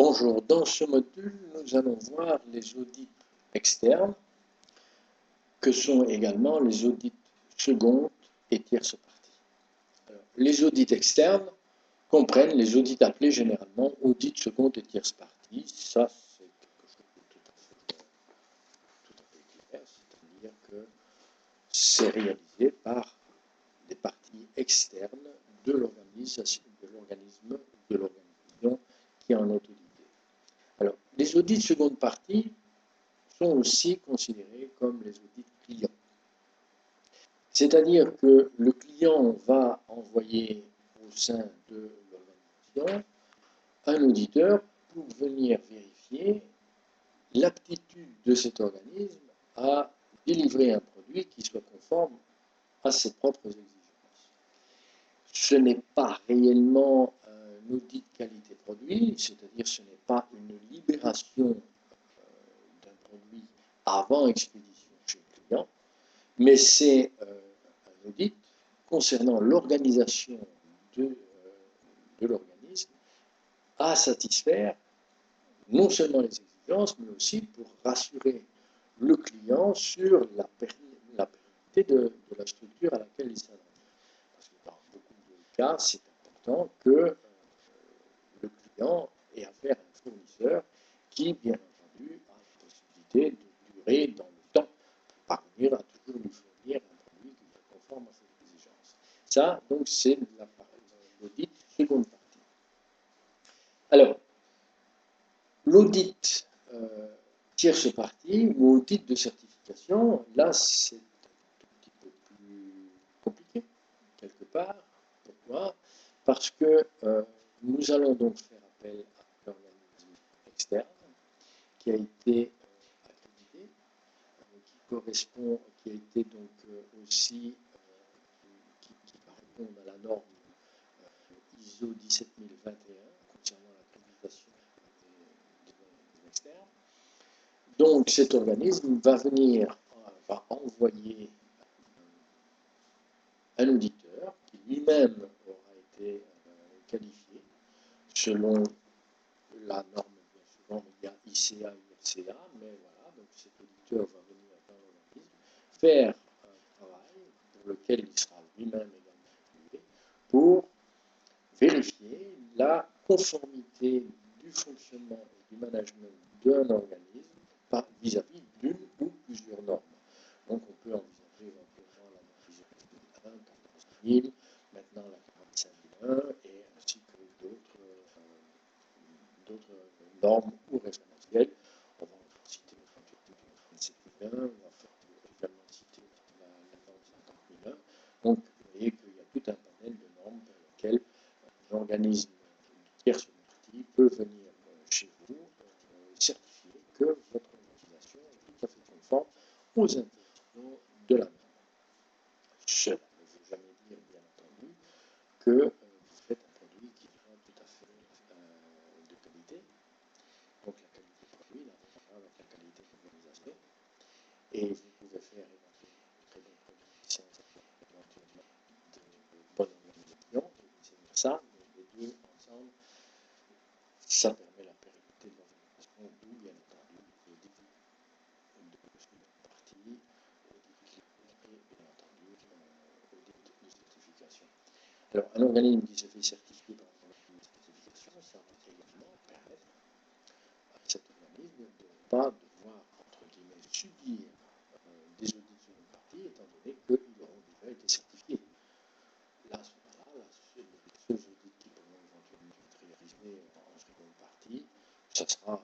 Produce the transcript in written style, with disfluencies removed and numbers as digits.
Bonjour, dans ce module, nous allons voir les audits externes, que sont également les audits secondes et tierces parties. Alors, les audits externes comprennent les audits appelés généralement audits secondes et tierces parties. Ça, c'est quelque chose de tout à fait clair, c'est-à-dire que c'est réalisé par des parties externes de l'organisme de l'organisation qui en est audité. Alors, les audits seconde partie sont aussi considérés comme les audits clients. C'est-à-dire que le client va envoyer au sein de l'organisation un auditeur pour venir vérifier l'aptitude de cet organisme à délivrer un produit qui soit conforme à ses propres exigences. Ce n'est pas réellement un audit qualité produit, c'est-à-dire ce n'est pas une libération d'un produit avant expédition chez le client, mais c'est un audit concernant l'organisation de l'organisme à satisfaire non seulement les exigences, mais aussi pour rassurer le client sur la pérennité de la structure à laquelle il s'adresse. Parce que dans beaucoup de cas, c'est important que le client ait affaire à un fournisseur qui, bien entendu, a la possibilité de durer dans le temps pour parvenir à toujours lui fournir un produit qui soit conforme à ses exigences. Ça, donc, c'est l'audit seconde partie. Alors, l'audit tierce partie ou audit de certification, là, c'est un petit peu plus compliqué, quelque part. Pourquoi? Parce que nous allons donc faire appel à un organisme externe qui a été accrédité, qui a été donc aussi, qui va répondre à la norme ISO 17021 concernant l'accréditation des externes. Donc cet organisme va envoyer un auditeur qui lui-même aura été qualifié selon la norme, bien souvent il y a ICA et IRCA, mais voilà, donc cet auditeur va venir dans l'organisme faire un travail pour lequel il sera lui-même également payé pour vérifier la conformité du fonctionnement et du management d'un organisme vis-à-vis d'une ou plusieurs normes. Donc on peut envisager éventuellement la norme ISO 14001, 14000, maintenant la 45001 et ainsi que d'autres normes ou référentiels. On va encore citer le 37001, on va également citer la norme 50001. Donc vous voyez qu'il y a tout un panel de normes pour lesquelles l'organisme tierce partie peut venir chez vous certifier que votre organisation est tout à fait conforme aux intentions de la norme. Cela ne veut jamais dire, bien entendu, que vous faites un produit qui soit tout à fait de qualité. Donc la qualité produit n'a rien à voir avec la qualité de l'organisation. Et vous pouvez faire éventuellement de très bons produits qui sont éventuellement de bonne organisation, et vice-versa, mais les deux ensemble, ça permet la pérennité de l'organisation, d'où bien entendu l'audit de partie, audit et bien entendu audit de certification. Alors un organisme qui se fait certifier par un organisme de certification, ça va également permettre à cet organisme de ne pas devoir, entre guillemets, subir des audits sur une partie, étant donné qu'ils auront déjà été certifiés. Là, à ce moment-là, les seuls audits qui pourront éventuellement être réalisés en seconde partie, ça sera